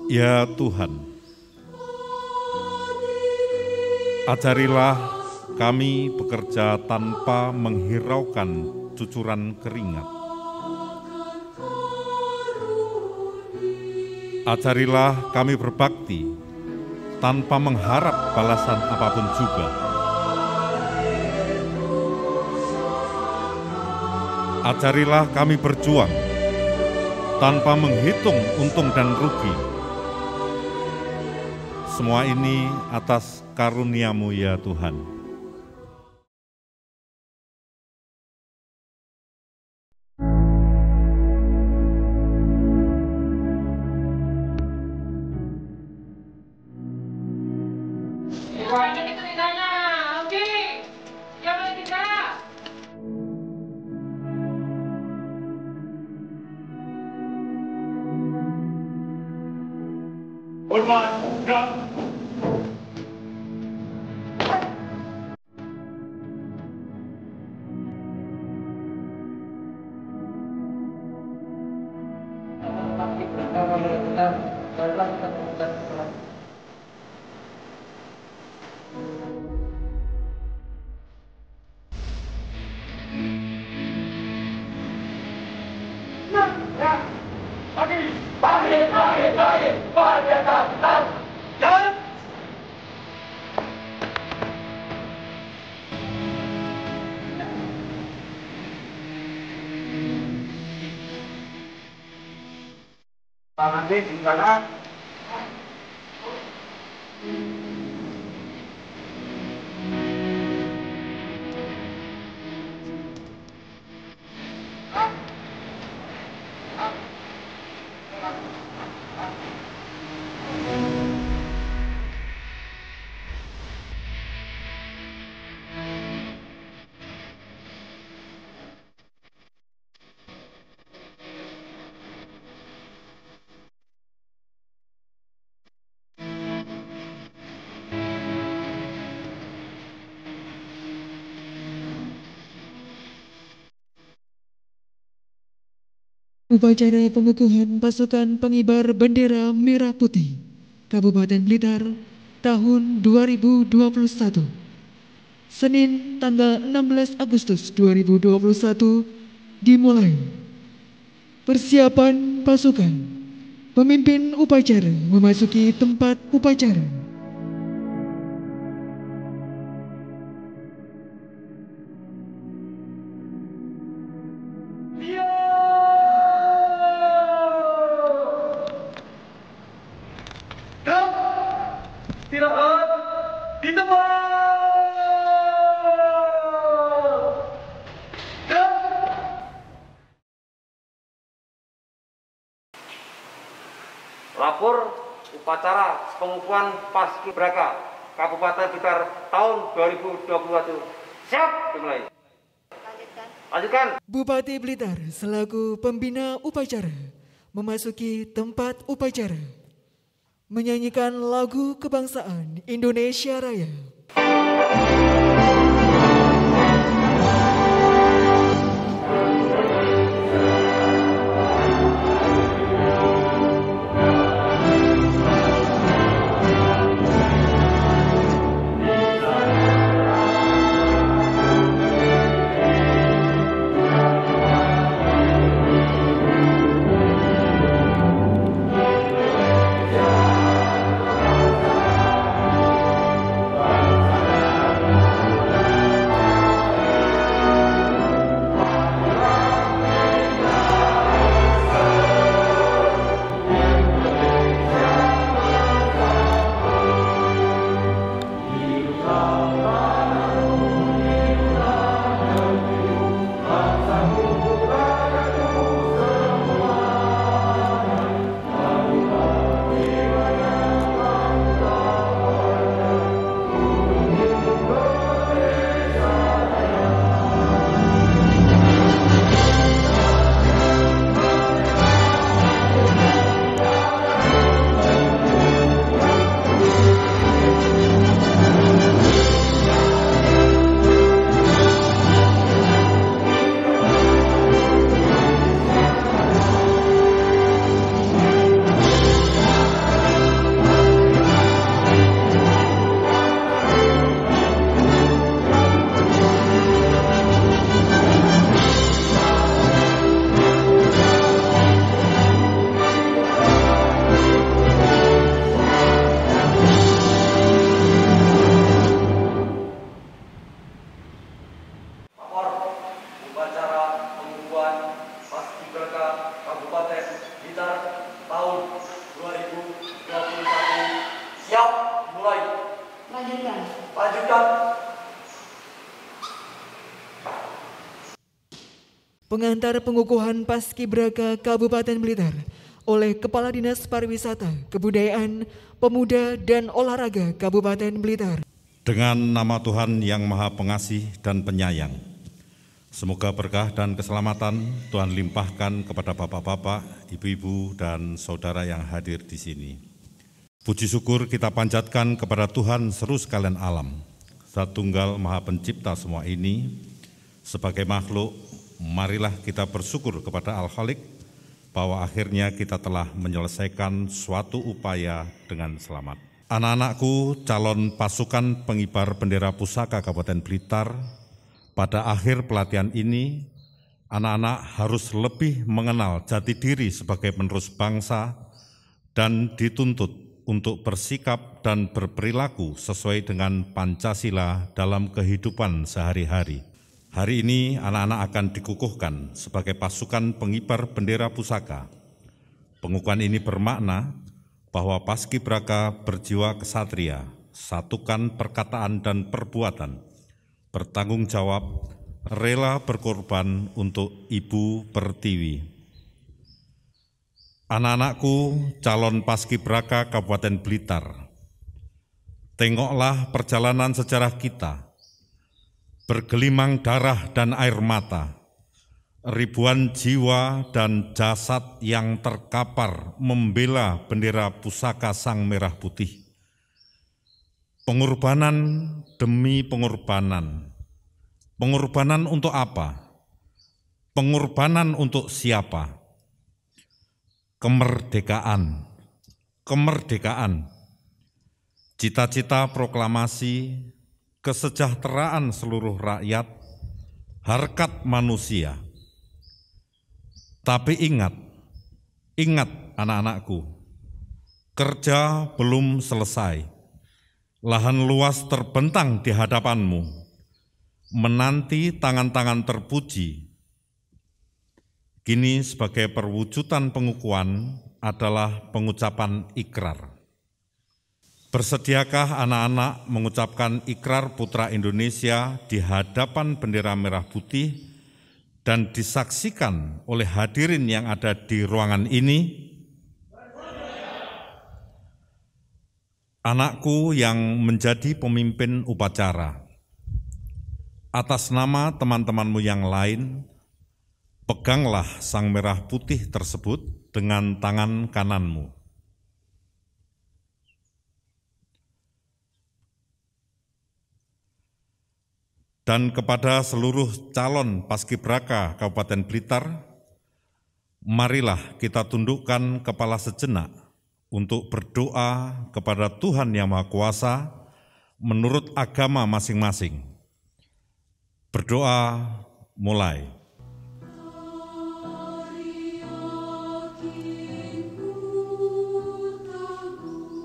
Ya Tuhan, ajarilah kami bekerja tanpa menghiraukan cucuran keringat. Ajarilah kami berbakti tanpa mengharap balasan apapun juga. Ajarilah kami berjuang tanpa menghitung untung dan rugi. Semua ini atas karunia-Mu ya Tuhan. Upacara pengukuhan pasukan pengibar bendera merah putih Kabupaten Blitar tahun 2021. Senin tanggal 16 Agustus 2021 dimulai. Persiapan pasukan. Pemimpin upacara memasuki tempat upacara. Istirahat di tempat. Lapor upacara pengukuhan Paskibraka Kabupaten Blitar tahun 2021. Siap, dimulai. Lanjutkan. Bupati Blitar selaku pembina upacara memasuki tempat upacara, menyanyikan lagu kebangsaan Indonesia Raya. Pengantar pengukuhan Paskibraka Kabupaten Blitar oleh Kepala Dinas Pariwisata, Kebudayaan, Pemuda, dan Olahraga Kabupaten Blitar. Dengan nama Tuhan yang Maha Pengasih dan Penyayang, semoga berkah dan keselamatan Tuhan limpahkan kepada bapak-bapak, ibu-ibu, dan saudara yang hadir di sini. Puji syukur kita panjatkan kepada Tuhan seru sekalian alam, Zat Tunggal Maha Pencipta semua ini. Sebagai makhluk, marilah kita bersyukur kepada Al-Khalik bahwa akhirnya kita telah menyelesaikan suatu upaya dengan selamat. Anak-anakku, calon pasukan pengibar bendera pusaka Kabupaten Blitar, pada akhir pelatihan ini, anak-anak harus lebih mengenal jati diri sebagai penerus bangsa dan dituntut untuk bersikap dan berperilaku sesuai dengan Pancasila dalam kehidupan sehari-hari. Hari ini anak-anak akan dikukuhkan sebagai pasukan pengibar bendera pusaka. Pengukuhan ini bermakna bahwa Paskibraka berjiwa kesatria, satukan perkataan dan perbuatan, bertanggung jawab, rela berkorban untuk Ibu Pertiwi. Anak-anakku, calon Paskibraka Kabupaten Blitar, tengoklah perjalanan sejarah kita, bergelimang darah dan air mata, ribuan jiwa dan jasad yang terkapar membela bendera pusaka Sang Merah Putih. Pengorbanan demi pengorbanan. Pengorbanan untuk apa? Pengorbanan untuk siapa? Kemerdekaan. Kemerdekaan. Cita-cita proklamasi kesejahteraan seluruh rakyat, harkat manusia. Tapi ingat anak-anakku, kerja belum selesai. Lahan luas terbentang di hadapanmu, menanti tangan-tangan terpuji. Kini sebagai perwujudan pengukuhan adalah pengucapan ikrar. Bersediakah anak-anak mengucapkan ikrar Putra Indonesia di hadapan bendera merah putih dan disaksikan oleh hadirin yang ada di ruangan ini? Anakku yang menjadi pemimpin upacara, atas nama teman-temanmu yang lain, peganglah Sang Merah Putih tersebut dengan tangan kananmu. Dan kepada seluruh calon Paskibraka Kabupaten Blitar, marilah kita tundukkan kepala sejenak untuk berdoa kepada Tuhan Yang Maha Kuasa menurut agama masing-masing. Berdoa mulai.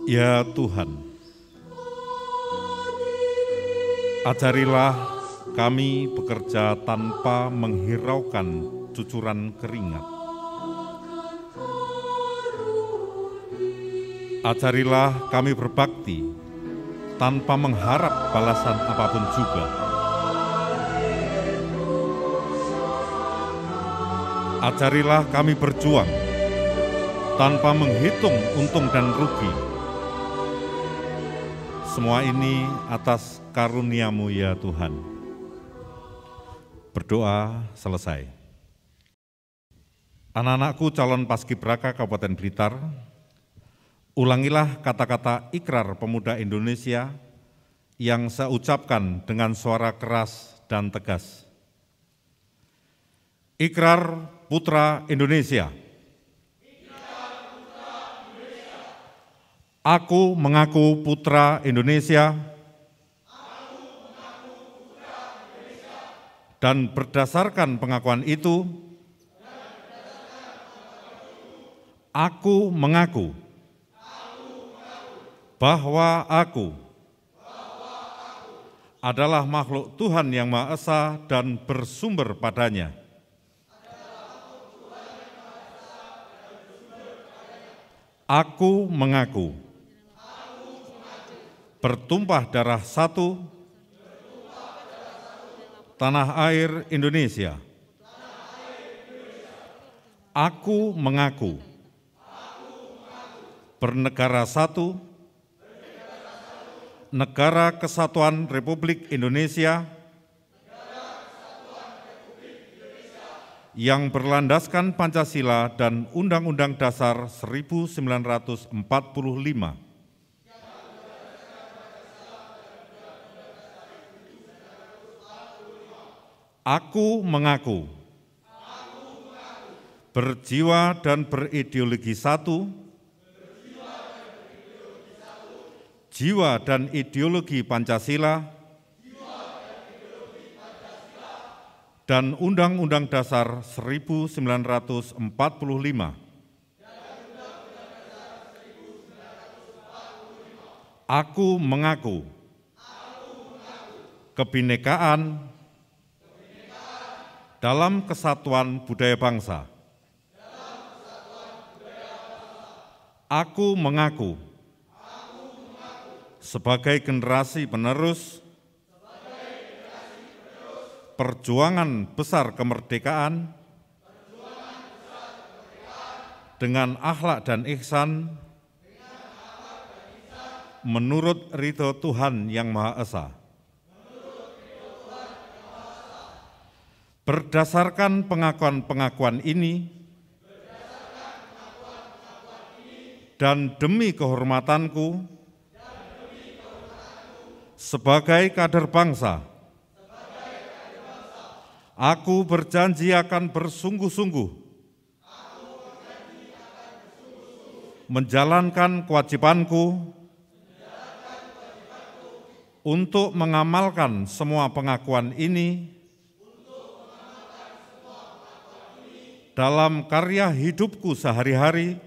Ya Tuhan, ajarilah kami bekerja tanpa menghiraukan cucuran keringat. Ajarilah kami berbakti tanpa mengharap balasan apapun juga. Ajarilah kami berjuang tanpa menghitung untung dan rugi. Semua ini atas karunia-Mu ya Tuhan. Berdoa selesai. Anak-anakku calon Paskibraka Kabupaten Blitar, ulangilah kata-kata ikrar pemuda Indonesia yang saya ucapkan dengan suara keras dan tegas. Ikrar Putra Indonesia. Aku mengaku putra Indonesia dan berdasarkan pengakuan itu, aku mengaku bahwa aku adalah makhluk Tuhan Yang Maha Esa dan bersumber padanya. Aku mengaku bertumpah darah satu tanah air Indonesia Aku mengaku bernegara satu, Negara Kesatuan Republik Indonesia yang berlandaskan Pancasila dan Undang-Undang Dasar 1945. Aku mengaku berjiwa dan berideologi satu, jiwa dan ideologi Pancasila, dan Undang-Undang Dasar 1945. Aku mengaku kebinekaan dalam kesatuan budaya bangsa. Aku mengaku sebagai generasi penerus perjuangan besar kemerdekaan dengan akhlak dan ihsan menurut ridho Tuhan Yang Maha Esa. Berdasarkan pengakuan-pengakuan ini dan demi kehormatanku sebagai kader bangsa, aku berjanji akan bersungguh-sungguh menjalankan kewajibanku untuk mengamalkan semua pengakuan ini dalam karya hidupku sehari-hari.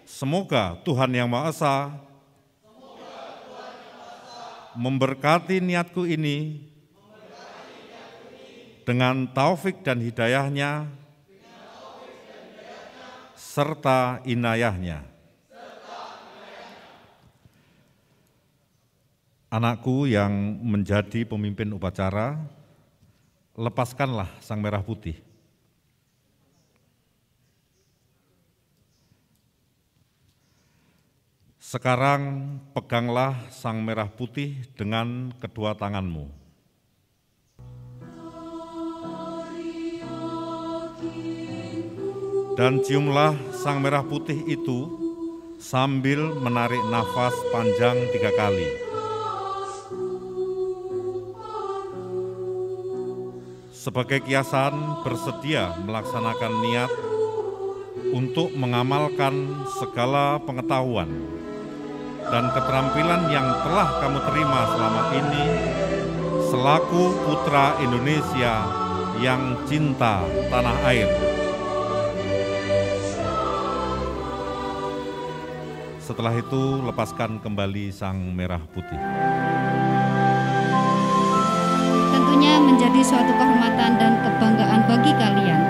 Semoga Tuhan Yang Maha Esa memberkati niatku ini dengan taufik dan hidayahnya serta inayahnya. Anakku yang menjadi pemimpin upacara, lepaskanlah sang merah putih. Sekarang peganglah sang merah putih dengan kedua tanganmu. Dan ciumlah sang merah putih itu sambil menarik nafas panjang 3 kali. Sebagai kiasan bersedia melaksanakan niat untuk mengamalkan segala pengetahuan dan keterampilan yang telah kamu terima selama ini selaku putra Indonesia yang cinta tanah air. Setelah itu, lepaskan kembali sang merah putih. Tentunya menjadi suatu kehormatan dan kebanggaan bagi kalian,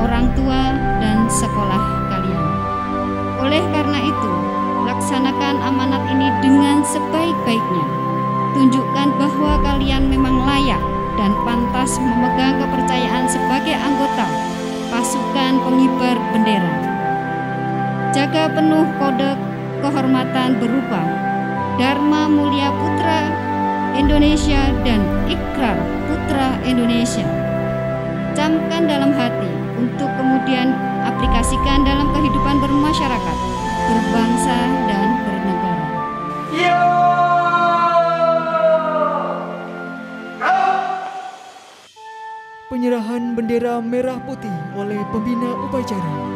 orang tua dan sekolah kalian. Oleh karena itu, laksanakan amanat ini dengan sebaik-baiknya. Tunjukkan bahwa kalian memang layak dan pantas memegang kepercayaan sebagai anggota pasukan pengibar bendera. Jaga penuh kode kehormatan berupa Dharma Mulia Putra Indonesia dan Ikrar Putra Indonesia. Camkan dalam hati untuk kemudian aplikasikan dalam kehidupan bermasyarakat, berbangsa, dan bernegara. Penyerahan bendera merah putih oleh pembina upacara.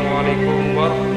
Assalamualaikum warahmatullahi